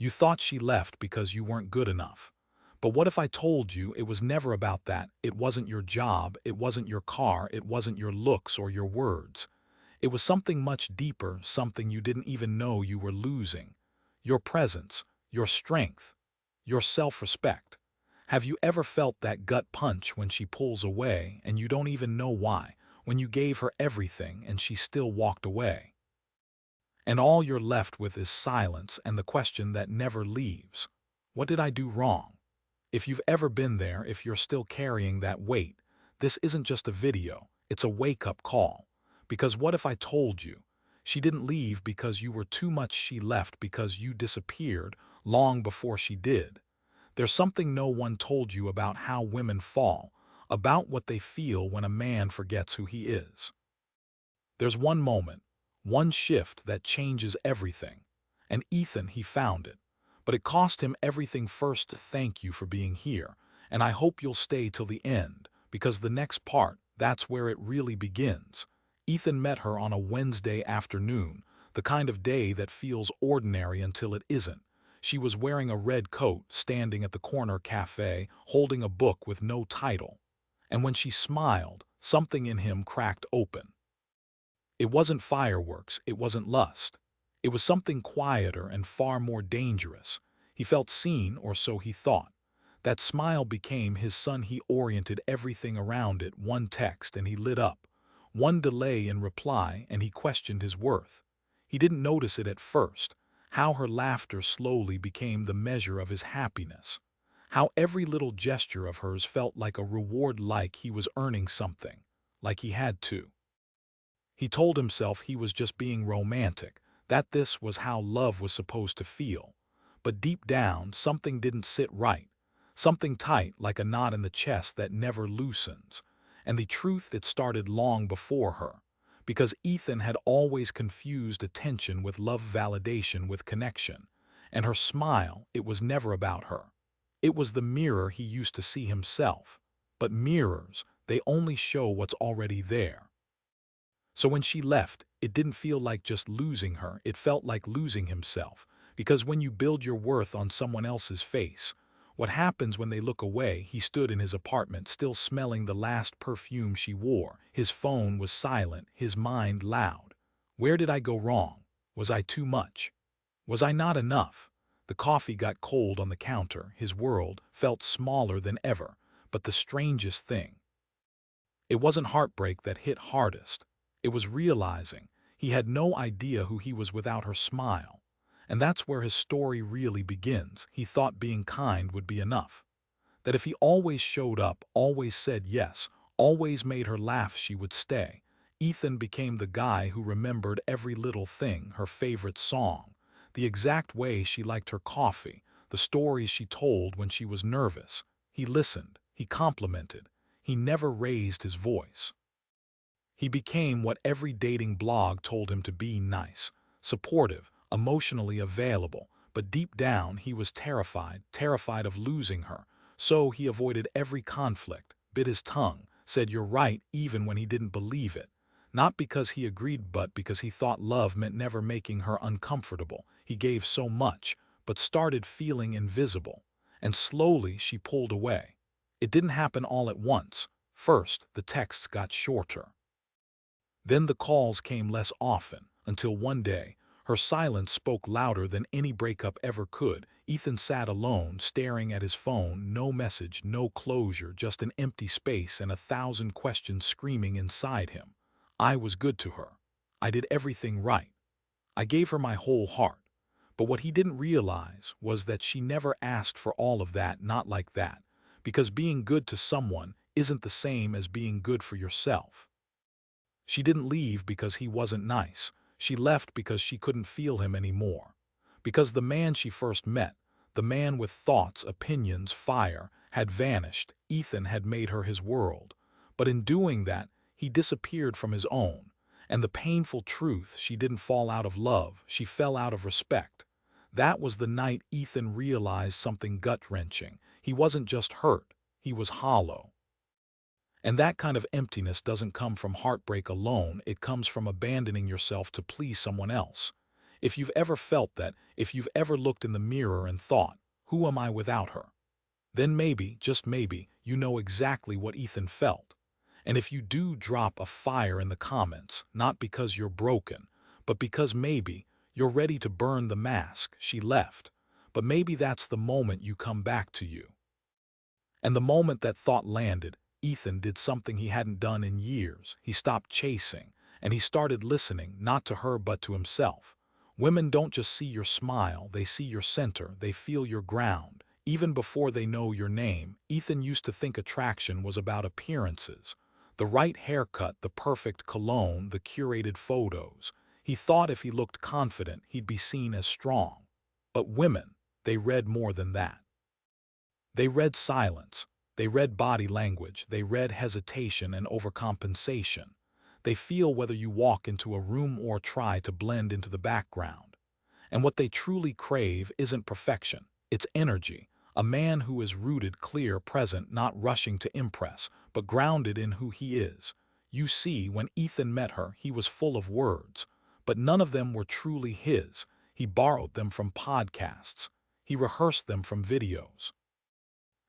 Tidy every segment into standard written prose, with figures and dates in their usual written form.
You thought she left because you weren't good enough. But what if I told you it was never about that? It wasn't your job, it wasn't your car, it wasn't your looks or your words. It was something much deeper, something you didn't even know you were losing. Your presence, your strength, your self-respect. Have you ever felt that gut punch when she pulls away and you don't even know why, when you gave her everything and she still walked away? And all you're left with is silence and the question that never leaves. What did I do wrong? If you've ever been there, if you're still carrying that weight, this isn't just a video, it's a wake-up call. Because what if I told you? She didn't leave because you were too much, she left because you disappeared long before she did. There's something no one told you about how women fall, about what they feel when a man forgets who he is. There's one moment, one shift that changes everything. And Ethan, he found it. But it cost him everything. First, thank you for being here. And I hope you'll stay till the end, because the next part, that's where it really begins. Ethan met her on a Wednesday afternoon, the kind of day that feels ordinary until it isn't. She was wearing a red coat, standing at the corner cafe, holding a book with no title. And when she smiled, something in him cracked open. It wasn't fireworks, it wasn't lust. It was something quieter and far more dangerous. He felt seen, or so he thought. That smile became his sun. He oriented everything around it. One text and he lit up. One delay in reply and he questioned his worth. He didn't notice it at first, how her laughter slowly became the measure of his happiness. How every little gesture of hers felt like a reward, like he was earning something, like he had to. He told himself he was just being romantic, that this was how love was supposed to feel. But deep down, something didn't sit right. Something tight, like a knot in the chest that never loosens. And the truth, it started long before her. Because Ethan had always confused attention with love, validation with connection. And her smile, it was never about her. It was the mirror he used to see himself. But mirrors, they only show what's already there. So when she left, it didn't feel like just losing her, it felt like losing himself. Because when you build your worth on someone else's face, what happens when they look away? He stood in his apartment, still smelling the last perfume she wore. His phone was silent, his mind loud. Where did I go wrong? Was I too much? Was I not enough? The coffee got cold on the counter, his world felt smaller than ever. But the strangest thing, it wasn't heartbreak that hit hardest. It was realizing he had no idea who he was without her smile. And that's where his story really begins. He thought being kind would be enough. That if he always showed up, always said yes, always made her laugh, she would stay. Ethan became the guy who remembered every little thing, her favorite song, the exact way she liked her coffee, the stories she told when she was nervous. He listened, he complimented, he never raised his voice. He became what every dating blog told him to be: nice, supportive, emotionally available, but deep down he was terrified, terrified of losing her. So he avoided every conflict, bit his tongue, said you're right even when he didn't believe it. Not because he agreed, but because he thought love meant never making her uncomfortable. He gave so much, but started feeling invisible. And slowly she pulled away. It didn't happen all at once. First, the texts got shorter. Then the calls came less often, until one day, her silence spoke louder than any breakup ever could. Ethan sat alone, staring at his phone, no message, no closure, just an empty space and 1,000 questions screaming inside him. I was good to her. I did everything right. I gave her my whole heart. But what he didn't realize was that she never asked for all of that, not like that. Because being good to someone isn't the same as being good for yourself. She didn't leave because he wasn't nice. She left because she couldn't feel him anymore. Because the man she first met, the man with thoughts, opinions, fire, had vanished. Ethan had made her his world. But in doing that, he disappeared from his own. And the painful truth, she didn't fall out of love, she fell out of respect. That was the night Ethan realized something gut-wrenching. He wasn't just hurt, he was hollow. And that kind of emptiness doesn't come from heartbreak alone, it comes from abandoning yourself to please someone else. If you've ever felt that, if you've ever looked in the mirror and thought, who am I without her? Then maybe, just maybe, you know exactly what Ethan felt. And if you do, drop a fire in the comments, not because you're broken, but because maybe you're ready to burn the mask she left. But maybe that's the moment you come back to you. And the moment that thought landed, Ethan did something he hadn't done in years. He stopped chasing, and he started listening, not to her but to himself. Women don't just see your smile, they see your center, they feel your ground. Even before they know your name, Ethan used to think attraction was about appearances. The right haircut, the perfect cologne, the curated photos. He thought if he looked confident, he'd be seen as strong. But women, they read more than that. They read silence, they read body language, they read hesitation and overcompensation. They feel whether you walk into a room or try to blend into the background. And what they truly crave isn't perfection, it's energy. A man who is rooted, clear, present, not rushing to impress, but grounded in who he is. You see, when Ethan met her, he was full of words, but none of them were truly his. He borrowed them from podcasts. He rehearsed them from videos.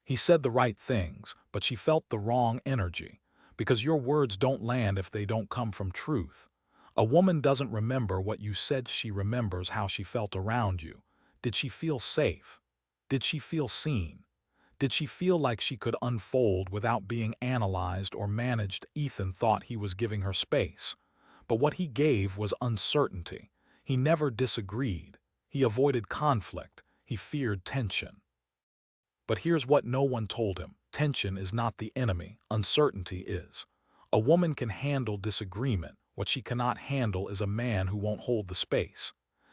He said the right things, but she felt the wrong energy, because your words don't land if they don't come from truth. A woman doesn't remember what you said, she remembers how she felt around you. Did she feel safe? Did she feel seen? Did she feel like she could unfold without being analyzed or managed? Ethan thought he was giving her space, but what he gave was uncertainty. He never disagreed. He avoided conflict. He feared tension. But here's what no one told him. Tension is not the enemy, uncertainty is. A woman can handle disagreement. What she cannot handle is a man who won't hold the space.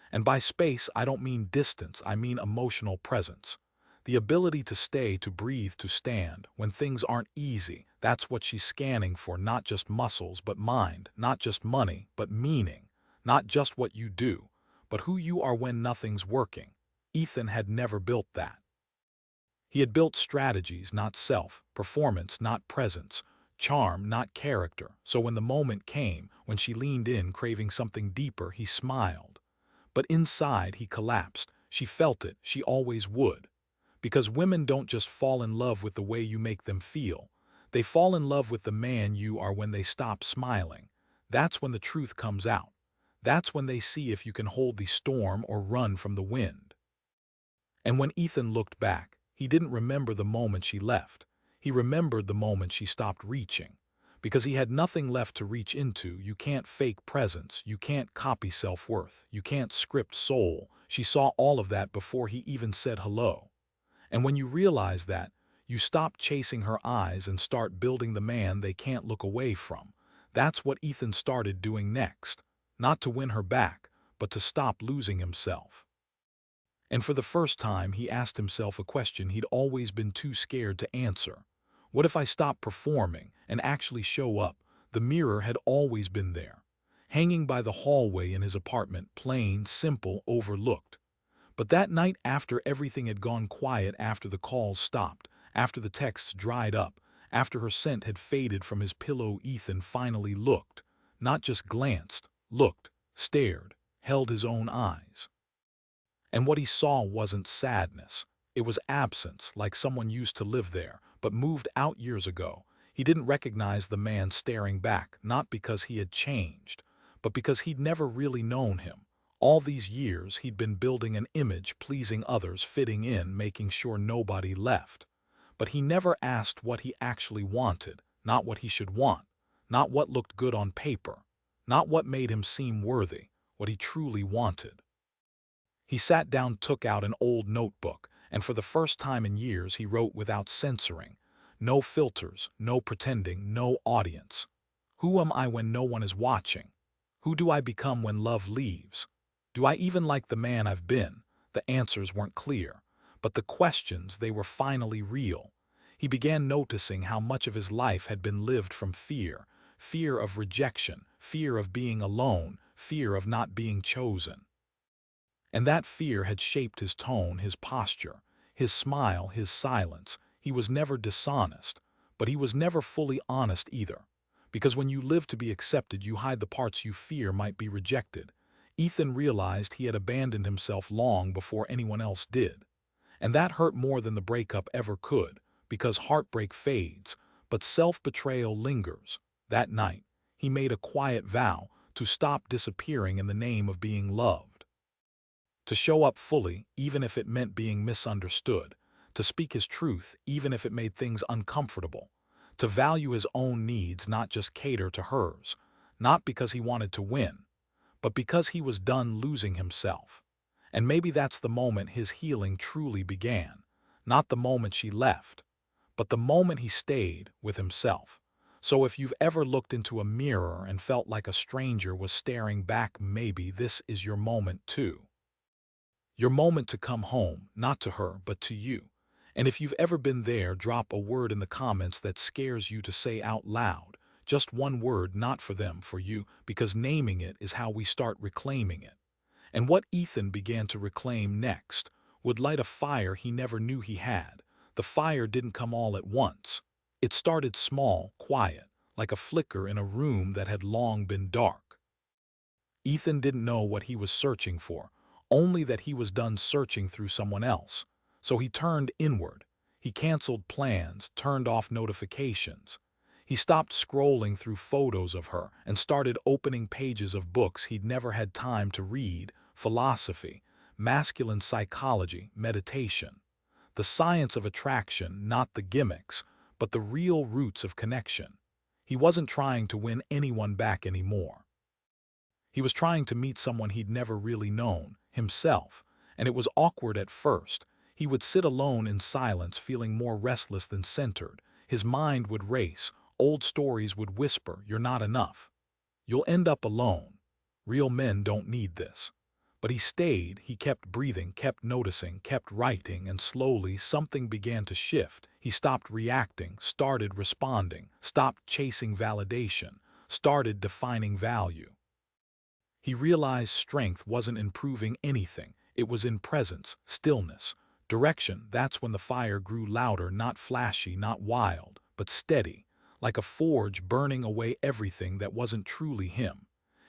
And by space, I don't mean distance, I mean emotional presence. The ability to stay, to breathe, to stand. When things aren't easy, that's what she's scanning for, not just muscles, but mind, not just money, but meaning, not just what you do, but who you are when nothing's working. Ethan had never built that. He had built strategies, not self, performance, not presence, charm, not character. So when the moment came, when she leaned in, craving something deeper, he smiled. But inside, he collapsed. She felt it. She always would. Because women don't just fall in love with the way you make them feel. They fall in love with the man you are when they stop smiling. That's when the truth comes out. That's when they see if you can hold the storm or run from the wind. And when Ethan looked back, he didn't remember the moment she left. He remembered the moment she stopped reaching. Because he had nothing left to reach into. You can't fake presence. You can't copy self-worth. You can't script soul. She saw all of that before he even said hello. And when you realize that, you stop chasing her eyes and start building the man they can't look away from. That's what Ethan started doing next. Not to win her back, but to stop losing himself. And for the first time, he asked himself a question he'd always been too scared to answer. What if I stop performing and actually show up? The mirror had always been there, hanging by the hallway in his apartment, plain, simple, overlooked. But that night, after everything had gone quiet, after the calls stopped, after the texts dried up, after her scent had faded from his pillow, Ethan finally looked. Not just glanced, looked, stared, held his own eyes. And what he saw wasn't sadness. It was absence, like someone used to live there, but moved out years ago. He didn't recognize the man staring back, not because he had changed, but because he'd never really known him. All these years, he'd been building an image, pleasing others, fitting in, making sure nobody left. But he never asked what he actually wanted, not what he should want, not what looked good on paper, not what made him seem worthy, what he truly wanted. He sat down, took out an old notebook, and for the first time in years he wrote without censoring. No filters, no pretending, no audience. Who am I when no one is watching? Who do I become when love leaves? Do I even like the man I've been? The answers weren't clear, but the questions, they were finally real. He began noticing how much of his life had been lived from fear. Fear of rejection, fear of being alone, fear of not being chosen. And that fear had shaped his tone, his posture, his smile, his silence. He was never dishonest, but he was never fully honest either. Because when you live to be accepted, you hide the parts you fear might be rejected. Ethan realized he had abandoned himself long before anyone else did. And that hurt more than the breakup ever could, because heartbreak fades, but self-betrayal lingers. That night, he made a quiet vow to stop disappearing in the name of being loved. To show up fully, even if it meant being misunderstood. To speak his truth, even if it made things uncomfortable. To value his own needs, not just cater to hers. Not because he wanted to win, but because he was done losing himself. And maybe that's the moment his healing truly began. Not the moment she left, but the moment he stayed with himself. So if you've ever looked into a mirror and felt like a stranger was staring back, maybe this is your moment too. Your moment to come home, not to her, but to you. And if you've ever been there, drop a word in the comments that scares you to say out loud. Just one word, not for them, for you, because naming it is how we start reclaiming it. And what Ethan began to reclaim next would light a fire he never knew he had. The fire didn't come all at once. It started small, quiet, like a flicker in a room that had long been dark. Ethan didn't know what he was searching for, only that he was done searching through someone else. So he turned inward. He canceled plans, turned off notifications. He stopped scrolling through photos of her and started opening pages of books he'd never had time to read: philosophy, masculine psychology, meditation. The science of attraction, not the gimmicks, but the real roots of connection. He wasn't trying to win anyone back anymore. He was trying to meet someone he'd never really known, himself, and it was awkward at first. He would sit alone in silence, feeling more restless than centered. His mind would race. Old stories would whisper, "You're not enough. You'll end up alone. Real men don't need this." But he stayed, he kept breathing, kept noticing, kept writing, and slowly something began to shift. He stopped reacting, started responding, stopped chasing validation, started defining value. He realized strength wasn't in proving anything, it was in presence, stillness, direction. That's when the fire grew louder, not flashy, not wild, but steady, like a forge burning away everything that wasn't truly him.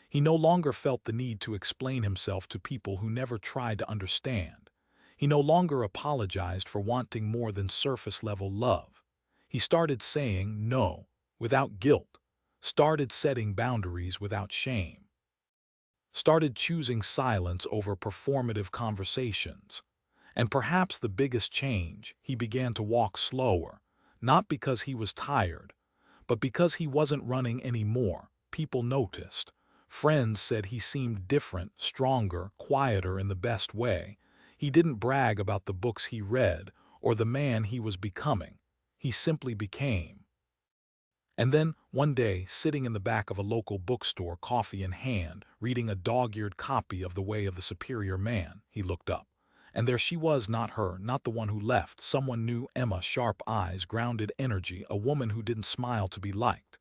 He no longer felt the need to explain himself to people who never tried to understand. He no longer apologized for wanting more than surface-level love. He started saying no without guilt, started setting boundaries without shame, started choosing silence over performative conversations. And perhaps the biggest change, he began to walk slower, not because he was tired, but because he wasn't running anymore. People noticed. Friends said he seemed different, stronger, quieter in the best way. He didn't brag about the books he read or the man he was becoming. He simply became. And then, one day, sitting in the back of a local bookstore, coffee in hand, reading a dog-eared copy of The Way of the Superior Man, he looked up. And there she was, not her, not the one who left, someone new, Emma, sharp eyes, grounded energy, a woman who didn't smile to be liked.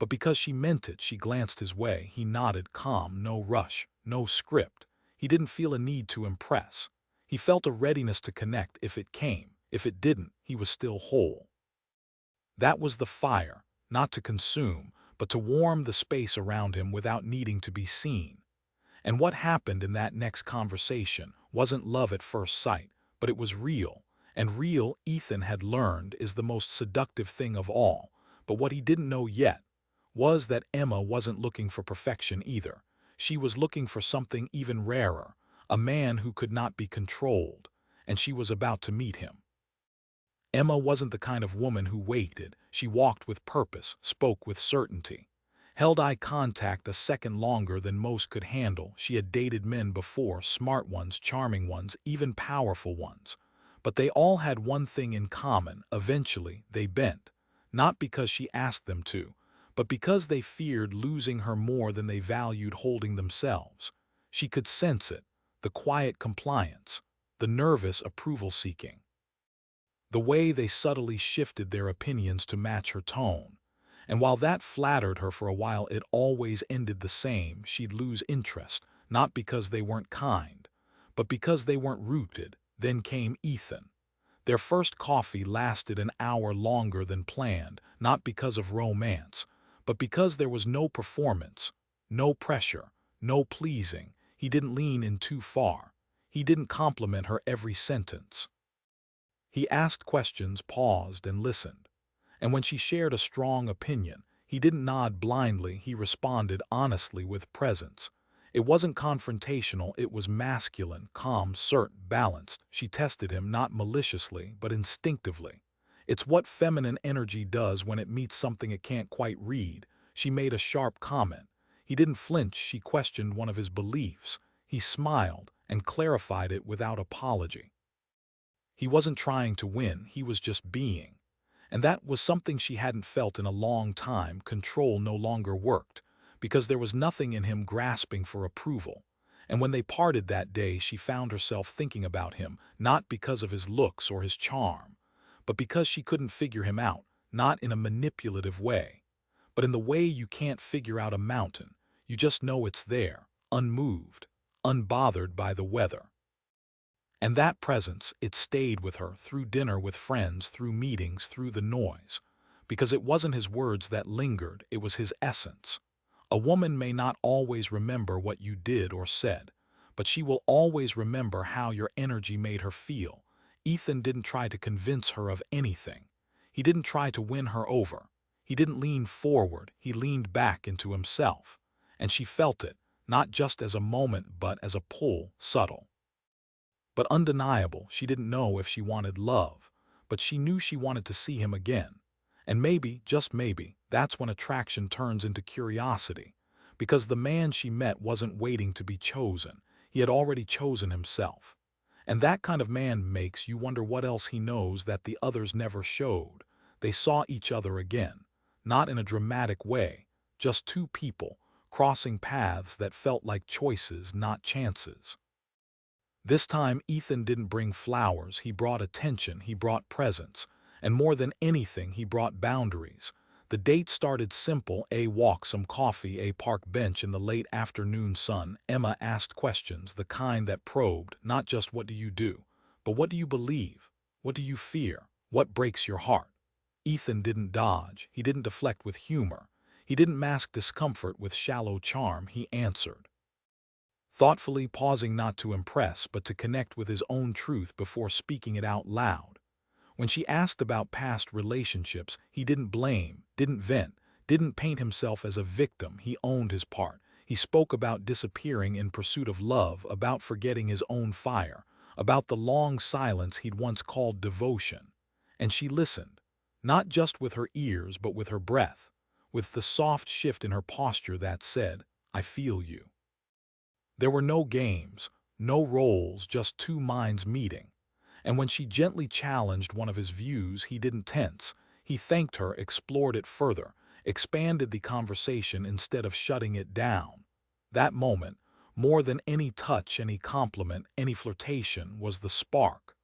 But because she meant it, she glanced his way. He nodded, calm, no rush, no script. He didn't feel a need to impress. He felt a readiness to connect if it came. If it didn't, he was still whole. That was the fire. Not to consume, but to warm the space around him without needing to be seen. And what happened in that next conversation wasn't love at first sight, but it was real. And real, Ethan had learned, is the most seductive thing of all. But what he didn't know yet was that Emma wasn't looking for perfection either. She was looking for something even rarer, a man who could not be controlled, and she was about to meet him. Emma wasn't the kind of woman who waited. She walked with purpose, spoke with certainty, held eye contact a second longer than most could handle. She had dated men before, smart ones, charming ones, even powerful ones. But they all had one thing in common: eventually they bent. Not because she asked them to, but because they feared losing her more than they valued holding themselves. She could sense it, the quiet compliance, the nervous approval-seeking, the way they subtly shifted their opinions to match her tone. And while that flattered her for a while, it always ended the same. She'd lose interest, not because they weren't kind, but because they weren't rooted. Then came Ethan. Their first coffee lasted an hour longer than planned, not because of romance, but because there was no performance, no pressure, no pleasing. He didn't lean in too far. He didn't compliment her every sentence. He asked questions, paused, and listened. And when she shared a strong opinion, he didn't nod blindly, he responded honestly with presence. It wasn't confrontational, it was masculine, calm, certain, balanced. She tested him not maliciously, but instinctively. It's what feminine energy does when it meets something it can't quite read. She made a sharp comment. He didn't flinch, she questioned one of his beliefs. He smiled and clarified it without apology. He wasn't trying to win, he was just being. And that was something she hadn't felt in a long time. Control no longer worked, because there was nothing in him grasping for approval. And when they parted that day, she found herself thinking about him, not because of his looks or his charm, but because she couldn't figure him out, not in a manipulative way, but in the way you can't figure out a mountain. You just know it's there, unmoved, unbothered by the weather. And that presence, it stayed with her through dinner with friends, through meetings, through the noise. Because it wasn't his words that lingered, it was his essence. A woman may not always remember what you did or said, but she will always remember how your energy made her feel. Ethan didn't try to convince her of anything. He didn't try to win her over. He didn't lean forward, he leaned back into himself. And she felt it, not just as a moment but as a pull, subtle but undeniable. She didn't know if she wanted love, but she knew she wanted to see him again. And maybe, just maybe, that's when attraction turns into curiosity. Because the man she met wasn't waiting to be chosen. He had already chosen himself. And that kind of man makes you wonder what else he knows that the others never showed. They saw each other again, not in a dramatic way, just two people crossing paths that felt like choices, not chances. This time, Ethan didn't bring flowers, he brought attention, he brought presence, and more than anything, he brought boundaries. The date started simple: a walk, some coffee, a park bench in the late afternoon sun. Emma asked questions, the kind that probed, not just what do you do, but what do you believe? What do you fear? What breaks your heart? Ethan didn't dodge, he didn't deflect with humor, he didn't mask discomfort with shallow charm, he answered, thoughtfully, pausing not to impress but to connect with his own truth before speaking it out loud. When she asked about past relationships, he didn't blame, didn't vent, didn't paint himself as a victim. He owned his part. He spoke about disappearing in pursuit of love, about forgetting his own fire, about the long silence he'd once called devotion. And she listened, not just with her ears but with her breath, with the soft shift in her posture that said, "I feel you." There were no games, no roles, just two minds meeting. And when she gently challenged one of his views, he didn't tense. He thanked her, explored it further, expanded the conversation instead of shutting it down. That moment, more than any touch, any compliment, any flirtation, was the spark.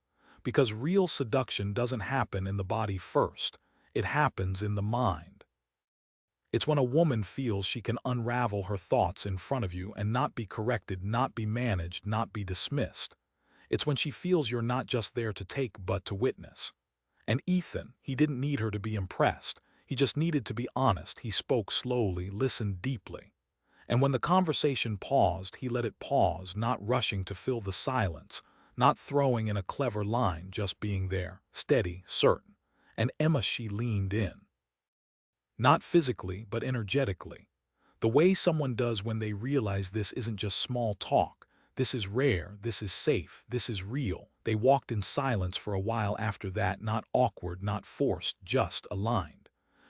Because real seduction doesn't happen in the body first, it happens in the mind. It's when a woman feels she can unravel her thoughts in front of you and not be corrected, not be managed, not be dismissed. It's when she feels you're not just there to take but to witness. And Ethan, he didn't need her to be impressed. He just needed to be honest. He spoke slowly, listened deeply. And when the conversation paused, he let it pause, not rushing to fill the silence, not throwing in a clever line, just being there, steady, certain. And Emma, she leaned in. Not physically, but energetically. The way someone does when they realize this isn't just small talk. This is rare, this is safe, this is real. They walked in silence for a while after that, not awkward, not forced, just aligned.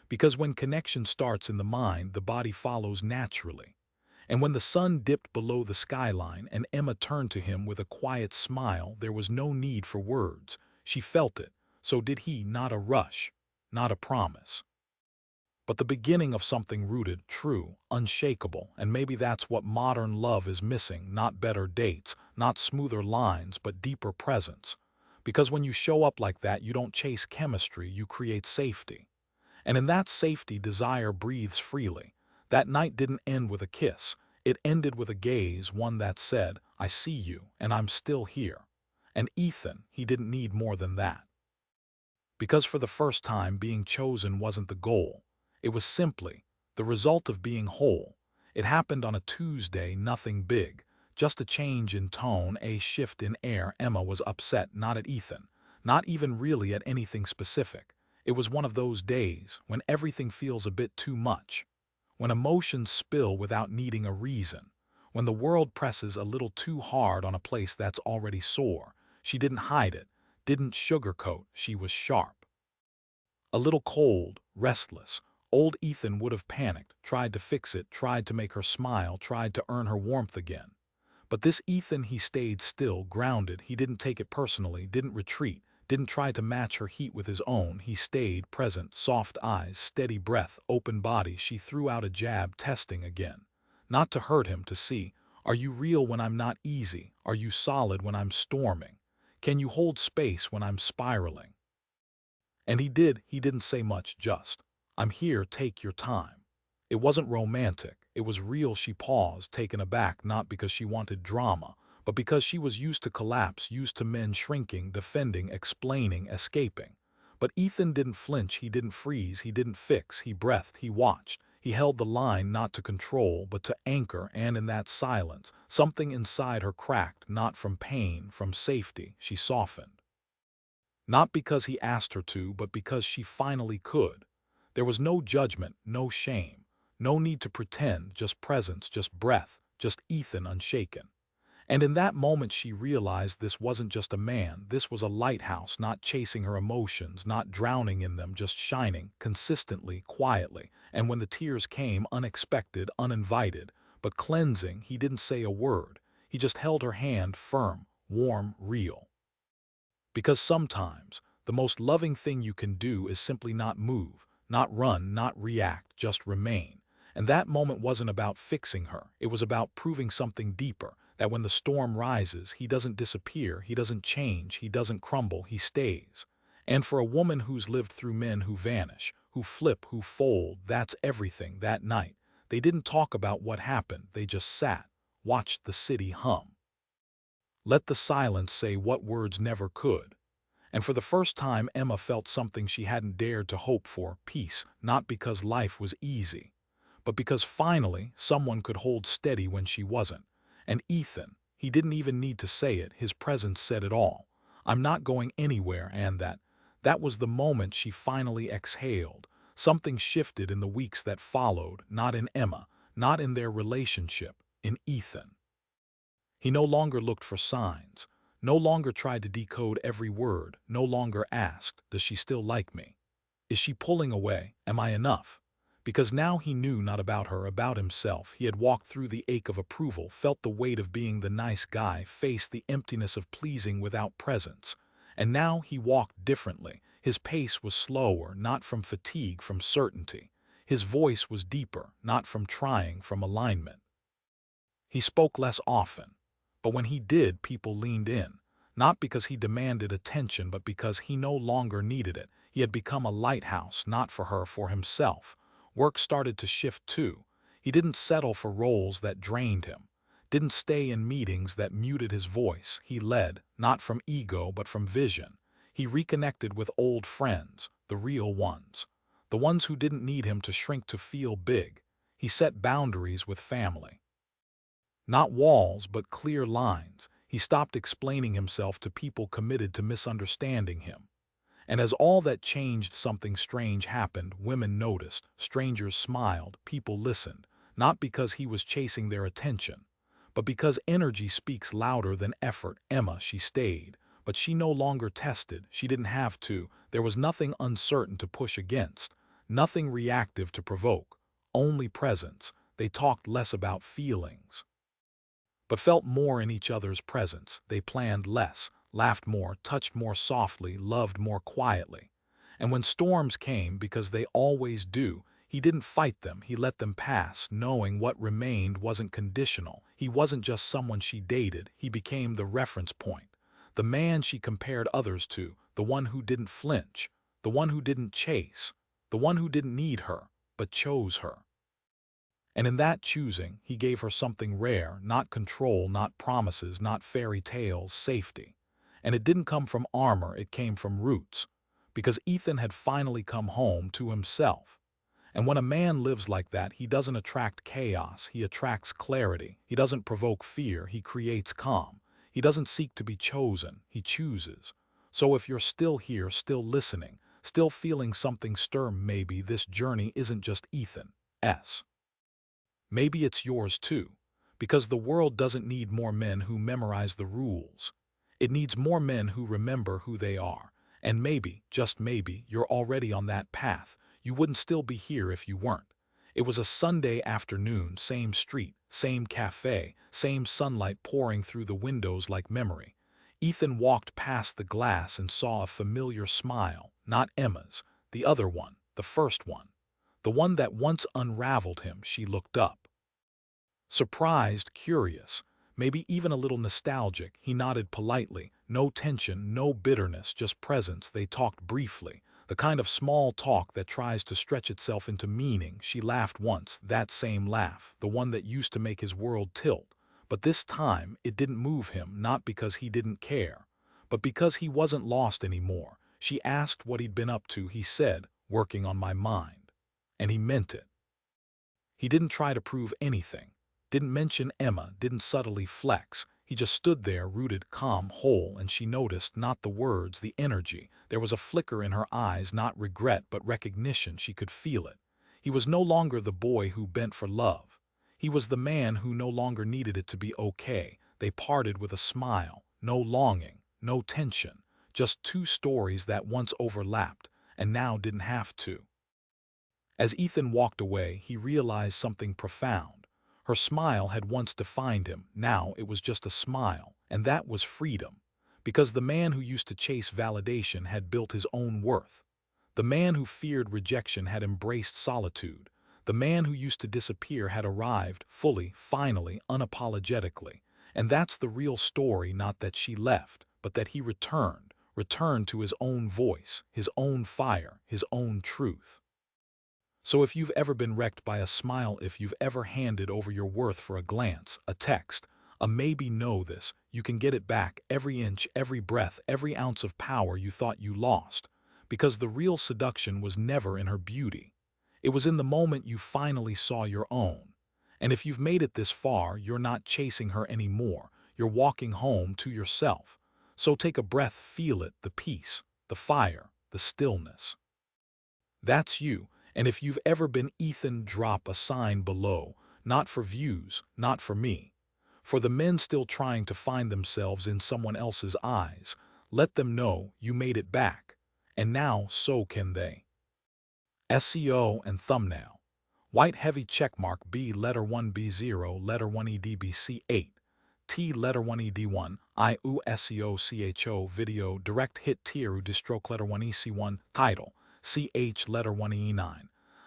Because when connection starts in the mind, the body follows naturally. And when the sun dipped below the skyline and Emma turned to him with a quiet smile, there was no need for words. She felt it. So did he. Not a rush, not a promise, but the beginning of something rooted, true, unshakable. And maybe that's what modern love is missing: not better dates, not smoother lines, but deeper presence. Because when you show up like that, you don't chase chemistry, you create safety. And in that safety, desire breathes freely. That night didn't end with a kiss. It ended with a gaze, one that said, "I see you, and I'm still here." And Ethan, he didn't need more than that. Because for the first time, being chosen wasn't the goal. It was simply the result of being whole. It happened on a Tuesday, nothing big, Just a change in tone, a shift in air. Emma was upset, not at Ethan, not even really at anything specific. It was one of those days when everything feels a bit too much, when emotions spill without needing a reason, when the world presses a little too hard on a place that's already sore. She didn't hide it, didn't sugarcoat, she was sharp. A little cold, restless. Old Ethan would have panicked, tried to fix it, tried to make her smile, tried to earn her warmth again. But this Ethan, he stayed still, grounded. He didn't take it personally, didn't retreat, didn't try to match her heat with his own. He stayed present, soft eyes, steady breath, open body. She threw out a jab, testing again. Not to hurt him, to see. Are you real when I'm not easy? Are you solid when I'm storming? Can you hold space when I'm spiraling? And he did. He didn't say much, just, I'm here, take your time. It wasn't romantic, it was real. She paused, taken aback, not because she wanted drama, but because she was used to collapse, used to men shrinking, defending, explaining, escaping. But Ethan didn't flinch, he didn't freeze, he didn't fix, he breathed, he watched. He held the line, not to control, but to anchor, and in that silence, something inside her cracked, not from pain, from safety. She softened. Not because he asked her to, but because she finally could. There was no judgment, no shame, no need to pretend, just presence, just breath, just Ethan unshaken. And in that moment she realized this wasn't just a man, this was a lighthouse, not chasing her emotions, not drowning in them, just shining, consistently, quietly. And when the tears came, unexpected, uninvited, but cleansing, he didn't say a word. He just held her hand, firm, warm, real. Because sometimes, the most loving thing you can do is simply not move, not run, not react, just remain. And that moment wasn't about fixing her, it was about proving something deeper, that when the storm rises, he doesn't disappear, he doesn't change, he doesn't crumble, he stays. And for a woman who's lived through men who vanish, who flip, who fold, that's everything. That night, they didn't talk about what happened, they just sat, watched the city hum. Let the silence say what words never could. And for the first time, Emma felt something she hadn't dared to hope for, peace, not because life was easy, but because finally someone could hold steady when she wasn't. And Ethan, he didn't even need to say it, his presence said it all. I'm not going anywhere, and that was the moment she finally exhaled. Something shifted in the weeks that followed, not in Emma, not in their relationship, in Ethan. He no longer looked for signs, no longer tried to decode every word, no longer asked, does she still like me? Is she pulling away? Am I enough? Because now he knew not about her, about himself. He had walked through the ache of approval, felt the weight of being the nice guy, faced the emptiness of pleasing without presence. And now he walked differently. His pace was slower, not from fatigue, from certainty. His voice was deeper, not from trying, from alignment. He spoke less often, but when he did, people leaned in, not because he demanded attention, but because he no longer needed it. He had become a lighthouse, not for her, for himself. Work started to shift too. He didn't settle for roles that drained him, didn't stay in meetings that muted his voice. He led, not from ego, but from vision. He reconnected with old friends, the real ones, the ones who didn't need him to shrink to feel big. He set boundaries with family. Not walls, but clear lines. He stopped explaining himself to people committed to misunderstanding him. And as all that changed, something strange happened. Women noticed, strangers smiled, people listened, not because he was chasing their attention, but because energy speaks louder than effort. Emma, she stayed, but she no longer tested. She didn't have to. There was nothing uncertain to push against, nothing reactive to provoke, only presence. They talked less about feelings, but felt more in each other's presence. They planned less, laughed more, touched more softly, loved more quietly. And when storms came, because they always do, he didn't fight them, he let them pass, knowing what remained wasn't conditional. He wasn't just someone she dated, he became the reference point, the man she compared others to, the one who didn't flinch, the one who didn't chase, the one who didn't need her, but chose her. And in that choosing, he gave her something rare, not control, not promises, not fairy tales, safety. And it didn't come from armor, it came from roots. Because Ethan had finally come home to himself. And when a man lives like that, he doesn't attract chaos, he attracts clarity. He doesn't provoke fear, he creates calm. He doesn't seek to be chosen, he chooses. So if you're still here, still listening, still feeling something stir, maybe this journey isn't just Ethan's. Maybe it's yours too. Because the world doesn't need more men who memorize the rules. It needs more men who remember who they are. And maybe, just maybe, you're already on that path. You wouldn't still be here if you weren't. It was a Sunday afternoon, same street, same cafe, same sunlight pouring through the windows like memory. Ethan walked past the glass and saw a familiar smile, not Emma's, the other one, the first one. The one that once unraveled him. She looked up. Surprised, curious, maybe even a little nostalgic, he nodded politely. No tension, no bitterness, just presence. They talked briefly, the kind of small talk that tries to stretch itself into meaning. She laughed once, that same laugh, the one that used to make his world tilt. But this time, it didn't move him, not because he didn't care, but because he wasn't lost anymore. She asked what he'd been up to. He said, working on my mind. And he meant it. He didn't try to prove anything. Didn't mention Emma, didn't subtly flex. He just stood there, rooted, calm, whole, and she noticed not the words, the energy. There was a flicker in her eyes, not regret but recognition. She could feel it. He was no longer the boy who bent for love. He was the man who no longer needed it to be okay. They parted with a smile, no longing, no tension, just two stories that once overlapped and now didn't have to. As Ethan walked away, he realized something profound. Her smile had once defined him, now it was just a smile, and that was freedom. Because the man who used to chase validation had built his own worth. The man who feared rejection had embraced solitude. The man who used to disappear had arrived, fully, finally, unapologetically. And that's the real story, not that she left, but that he returned to his own voice, his own fire, his own truth. So if you've ever been wrecked by a smile, if you've ever handed over your worth for a glance, a text, a maybe, know this, you can get it back, every inch, every breath, every ounce of power you thought you lost. Because the real seduction was never in her beauty. It was in the moment you finally saw your own. And if you've made it this far, you're not chasing her anymore. You're walking home to yourself. So take a breath, feel it, the peace, the fire, the stillness. That's you. And if you've ever been Ethan, drop a sign below, not for views, not for me. For the men still trying to find themselves in someone else's eyes, let them know you made it back. And now so can they. SEO and thumbnail. White heavy checkmark B letter 1 B0 letter 1 EDBC 8. T letter 1 ED1 IU SEO CHO video direct hit tier distroke letter 1 EC1 title. CH letter 1 E9.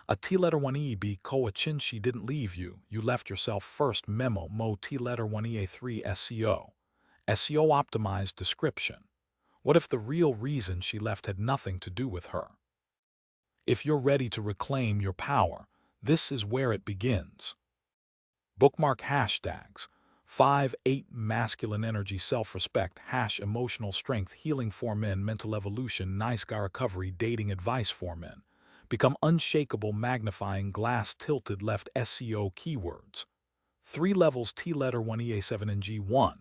A T letter 1 EB Koa Chin, she didn't leave you, you left yourself first. Memo Mo T letter 1 EA3 SEO. SEO optimized description. What if the real reason she left had nothing to do with her? If you're ready to reclaim your power, this is where it begins. Bookmark hashtags 5-8 masculine energy, self-respect, emotional strength, healing for men, mental evolution, nice guy recovery, dating advice for men. Become unshakable, magnifying glass, tilted left, SEO keywords. 3 levels T letter 1 EA7 and G1.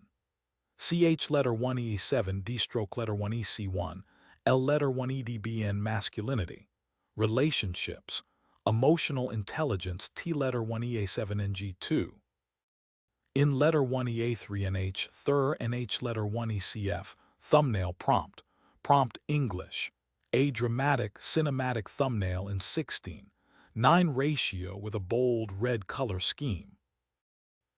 CH letter 1 E7 D stroke letter 1 EC1. L letter 1 EDBN masculinity. Relationships. Emotional intelligence T letter 1 EA7 and G2. In letter 1 EA3 NH, Thur NH letter 1 ECF, thumbnail prompt. Prompt English. A dramatic, cinematic thumbnail in 16:9 ratio with a bold red color scheme.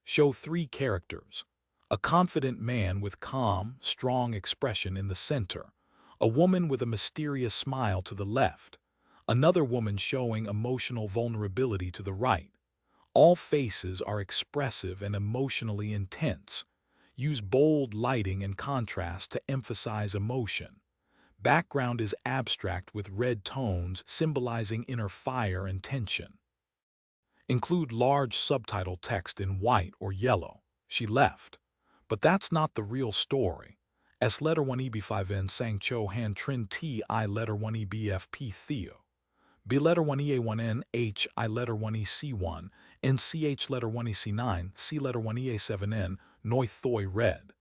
Show 3 characters. A confident man with calm, strong expression in the center. A woman with a mysterious smile to the left. Another woman showing emotional vulnerability to the right. All faces are expressive and emotionally intense. Use bold lighting and contrast to emphasize emotion. Background is abstract with red tones symbolizing inner fire and tension. Include large subtitle text in white or yellow. She left. But that's not the real story. S letter 1 EB5N Sang Cho Han Trin T I letter 1 EBFP Theo. B letter 1EA1N, H, I letter 1EC1, NCH letter 1EC9, C letter 1EA7N, Noi Thoi Red.